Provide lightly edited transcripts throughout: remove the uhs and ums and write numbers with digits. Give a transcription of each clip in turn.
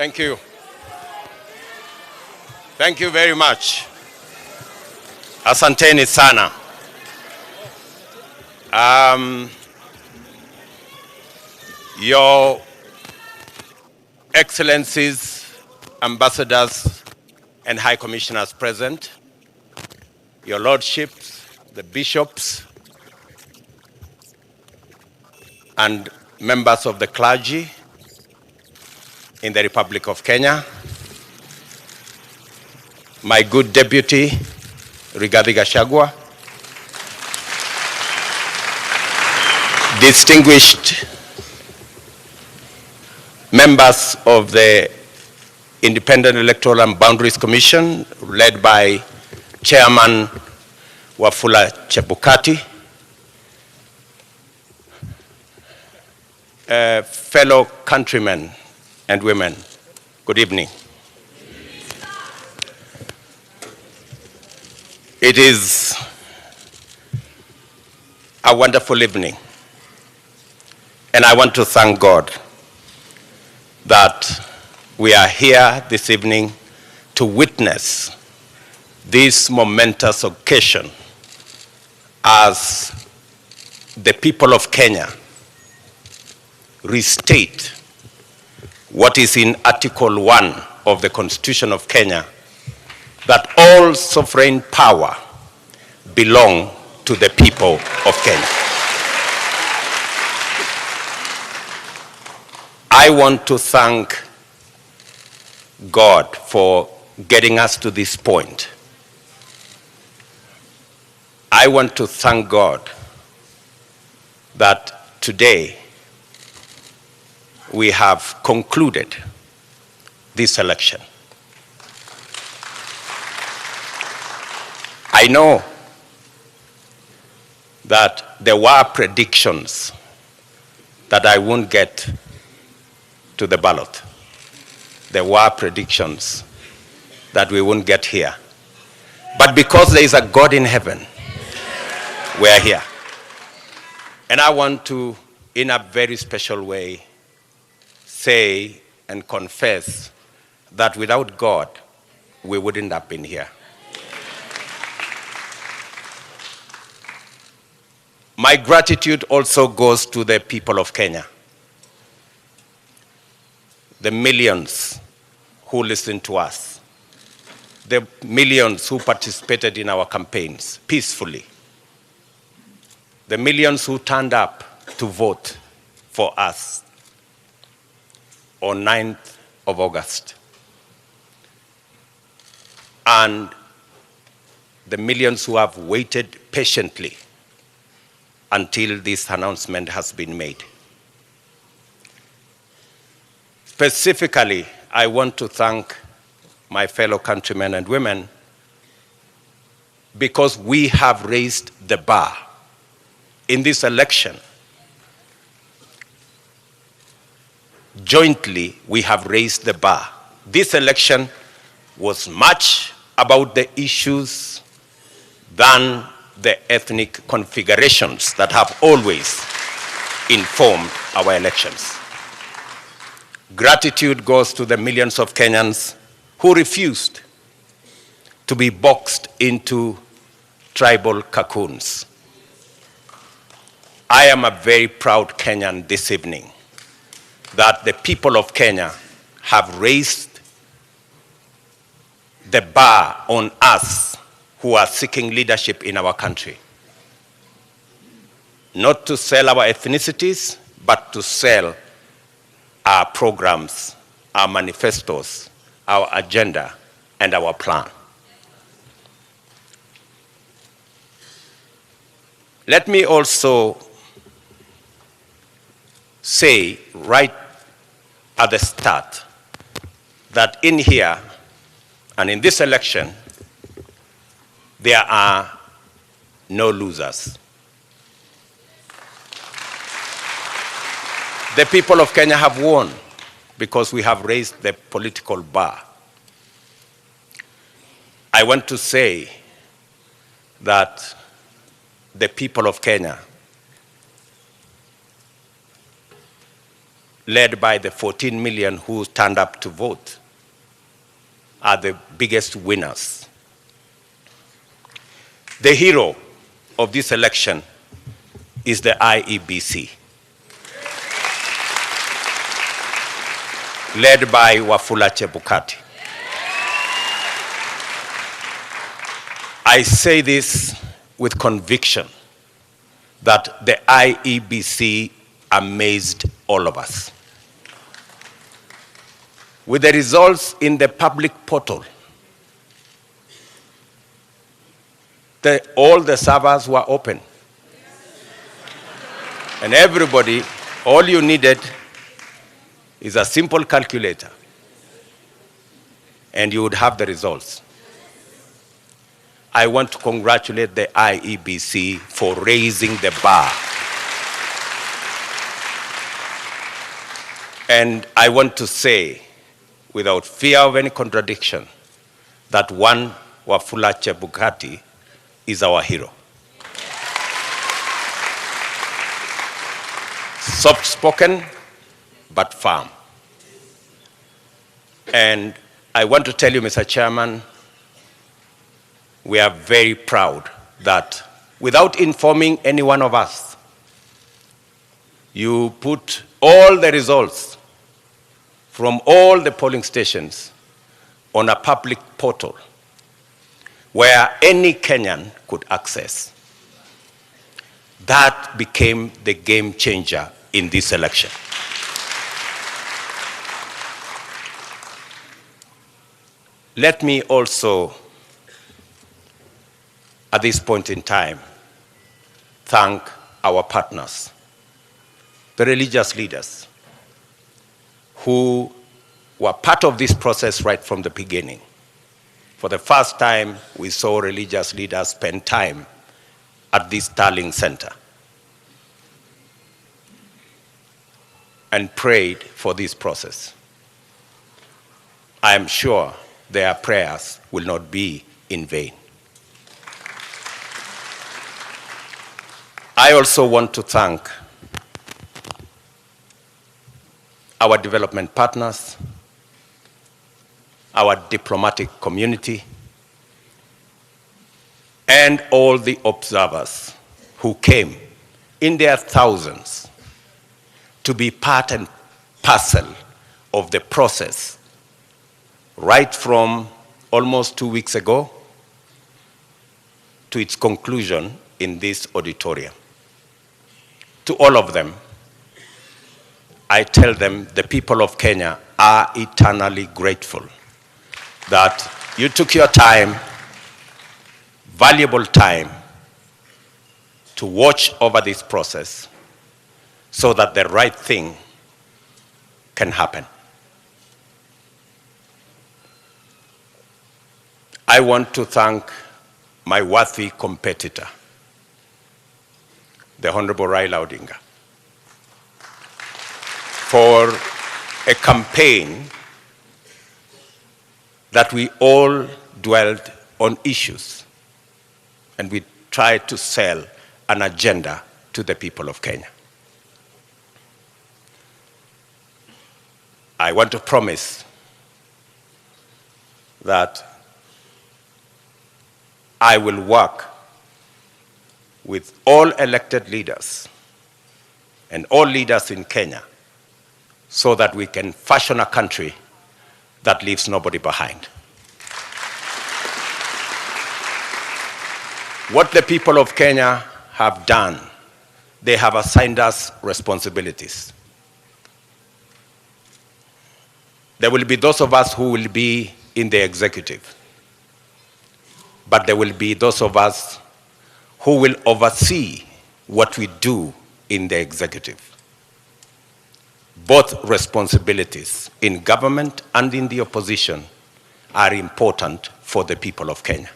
Thank you. Thank you very much. Asanteni sana. Your Excellencies, Ambassadors, and High Commissioners present, Your Lordships, the Bishops, and members of the clergy in the Republic of Kenya, my good Deputy, Rigathi Gachagua, distinguished members of the Independent Electoral and Boundaries Commission, led by Chairman Wafula Chebukati, fellow countrymen and women, good evening. It is a wonderful evening, and I want to thank God that we are here this evening to witness this momentous occasion as the people of Kenya restate what is in Article 1 of the Constitution of Kenya, that all sovereign power belong to the people of Kenya. I want to thank God for getting us to this point. I want to thank God that today we have concluded this election. I know that there were predictions that I won't get to the ballot. There were predictions that we won't get here. But because there is a God in heaven, we are here. And I want to, in a very special way, say and confess that without God, we wouldn't have been here. My gratitude also goes to the people of Kenya, the millions who listened to us, the millions who participated in our campaigns peacefully, the millions who turned up to vote for us on 9th of August, and the millions who have waited patiently until this announcement has been made. Specifically, I want to thank my fellow countrymen and women because we have raised the bar in this election. Jointly, we have raised the bar. This election was much about the issues than the ethnic configurations that have always informed our elections. Gratitude goes to the millions of Kenyans who refused to be boxed into tribal cocoons. I am a very proud Kenyan this evening that the people of Kenya have raised the bar on us who are seeking leadership in our country. Not to sell our ethnicities, but to sell our programs, our manifestos, our agenda, and our plan. Let me also say right at the start that in here and in this election, there are no losers. The people of Kenya have won because we have raised the political bar. I want to say that the people of Kenya led by the 14 million who turned up to vote, are the biggest winners. The hero of this election is the IEBC, led by Wafula Chebukati. I say this with conviction that the IEBC amazed all of us. With the results in the public portal, all the servers were open. And everybody, all you needed is a simple calculator, and you would have the results. I want to congratulate the IEBC for raising the bar. And I want to say, without fear of any contradiction, that one Wafula Chebukati is our hero. Soft-spoken, but firm. And I want to tell you, Mr. Chairman, we are very proud that without informing any one of us, you put all the results from all the polling stations on a public portal where any Kenyan could access. That became the game changer in this election. Let me also, at this point in time, thank our partners, the religious leaders, who were part of this process right from the beginning. For the first time, we saw religious leaders spend time at this Starling Center and prayed for this process. I am sure their prayers will not be in vain. I also want to thank our development partners, our diplomatic community, and all the observers who came in their thousands to be part and parcel of the process right from almost 2 weeks ago to its conclusion in this auditorium. To all of them, I tell them the people of Kenya are eternally grateful that you took your time, valuable time, to watch over this process so that the right thing can happen. I want to thank my worthy competitor, the Honorable Raila Odinga, for a campaign that we all dwelled on issues and we tried to sell an agenda to the people of Kenya. I want to promise that I will work with all elected leaders and all leaders in Kenya so that we can fashion a country that leaves nobody behind. What the people of Kenya have done, they have assigned us responsibilities. There will be those of us who will be in the executive, but there will be those of us who will oversee what we do in the executive. Both responsibilities in government and in the opposition are important for the people of Kenya.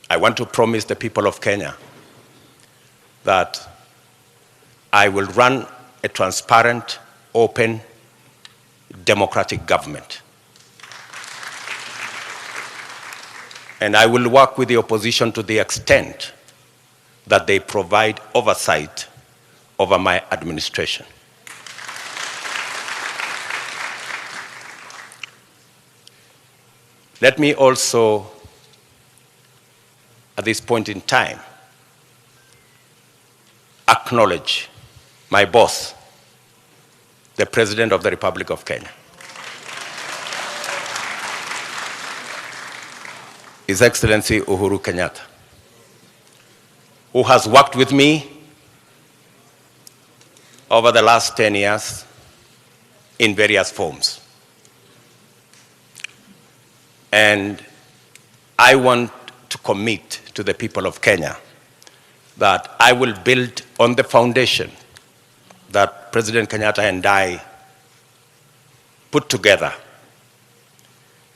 I want to promise the people of Kenya that I will run a transparent, open, democratic government. And I will work with the opposition to the extent that they provide oversight over my administration. Let me also, at this point in time, acknowledge my boss, the President of the Republic of Kenya. His Excellency Uhuru Kenyatta, who has worked with me over the last 10 years in various forms. And I want to commit to the people of Kenya that I will build on the foundation that President Kenyatta and I put together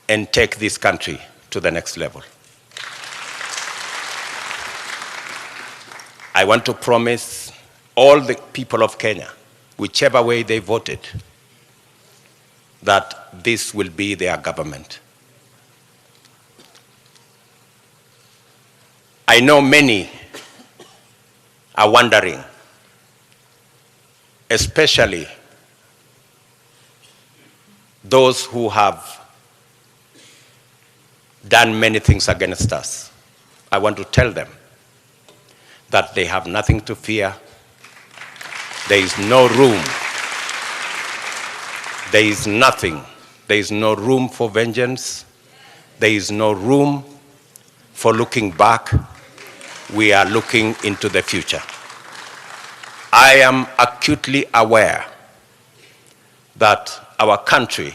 and take this country to the next level. I want to promise all the people of Kenya, whichever way they voted, that this will be their government. I know many are wondering, especially those who have done many things against us. I want to tell them that they have nothing to fear. There is no room. There is nothing. There is no room for vengeance. There is no room for looking back. We are looking into the future. I am acutely aware that our country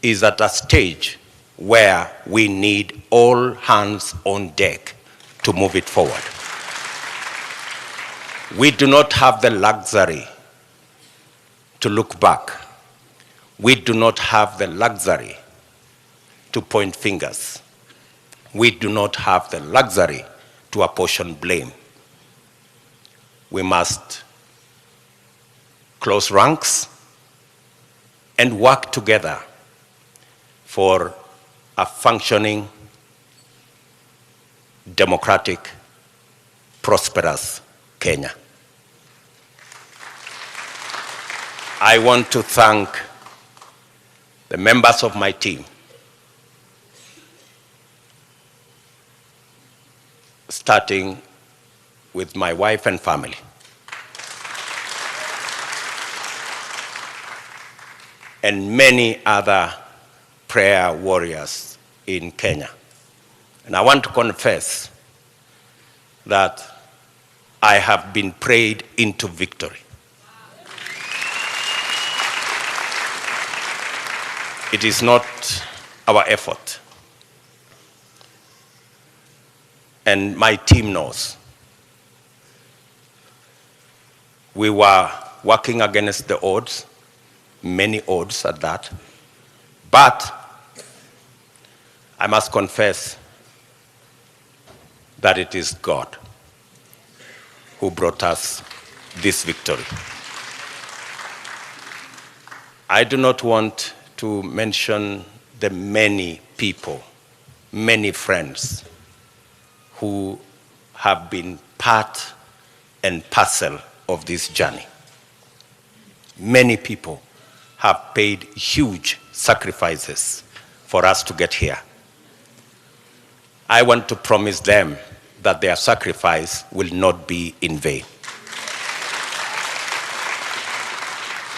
is at a stage where we need all hands on deck to move it forward. We do not have the luxury to look back. We do not have the luxury to point fingers. We do not have the luxury to apportion blame. We must close ranks and work together for a functioning, democratic, prosperous Kenya. I want to thank the members of my team, starting with my wife and family. And many other prayer warriors in Kenya. And I want to confess that I have been prayed into victory. It is not our effort. And my team knows. We were working against the odds, many odds at that. But I must confess that it is God who brought us this victory. I do not want to mention the many people, many friends who have been part and parcel of this journey. Many people have paid huge sacrifices for us to get here. I want to promise them that their sacrifice will not be in vain.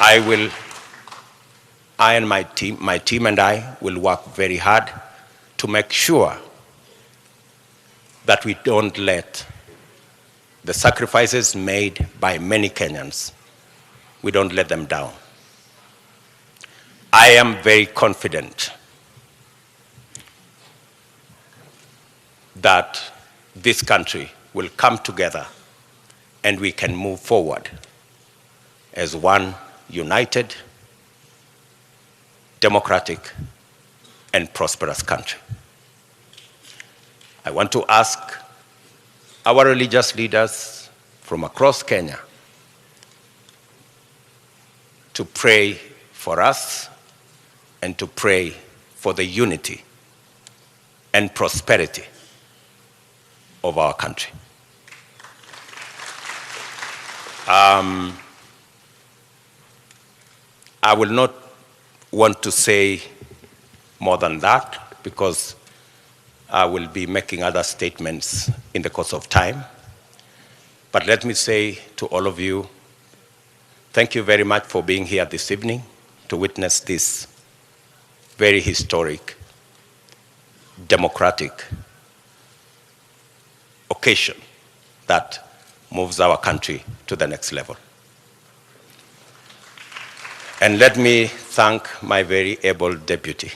I and my team and I will work very hard to make sure that we don't let the sacrifices made by many Kenyans, we don't let them down. I am very confident that this country will come together and we can move forward as one united, democratic, and prosperous country. I want to ask our religious leaders from across Kenya to pray for us and to pray for the unity and prosperity of our country. I will not want to say more than that because I will be making other statements in the course of time. But let me say to all of you, thank you very much for being here this evening to witness this very historic, democratic occasion that moves our country to the next level. And let me thank my very able deputy,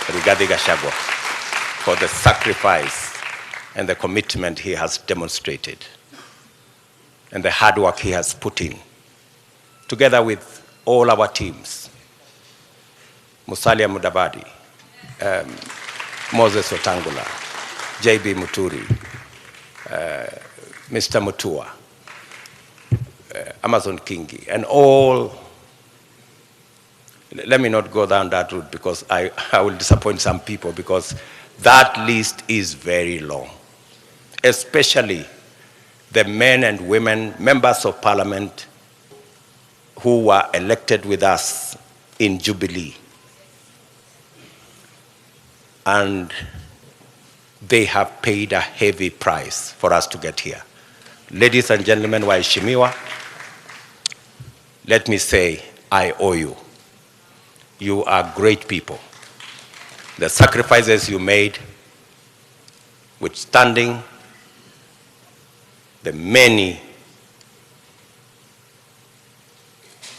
Rigathi Gachagua, for the sacrifice and the commitment he has demonstrated and the hard work he has put in, together with all our teams, Musalia Mudavadi, Moses Wetangula, JB Muturi, Mr. Mutua, Amazon Kingi, and all. Let me not go down that route because I will disappoint some people, because that list is very long, especially the men and women, members of parliament who were elected with us in Jubilee. And they have paid a heavy price for us to get here. Ladies and gentlemen, waheshimiwa, let me say, I owe you. You are great people. The sacrifices you made, withstanding the many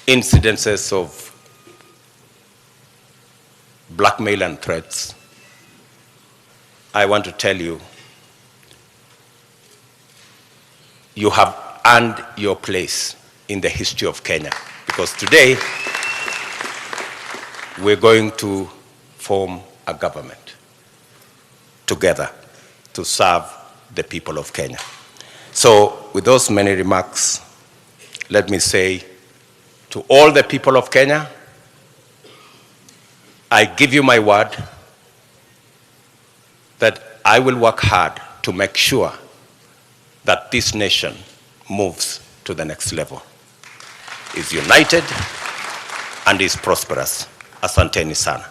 incidences of blackmail and threats, I want to tell you, you have earned your place in the history of Kenya, because today we're going to form a government together to serve the people of Kenya. So with those many remarks, let me say to all the people of Kenya, I give you my word that I will work hard to make sure that this nation moves to the next level, is united and is prosperous. Asanteni sana.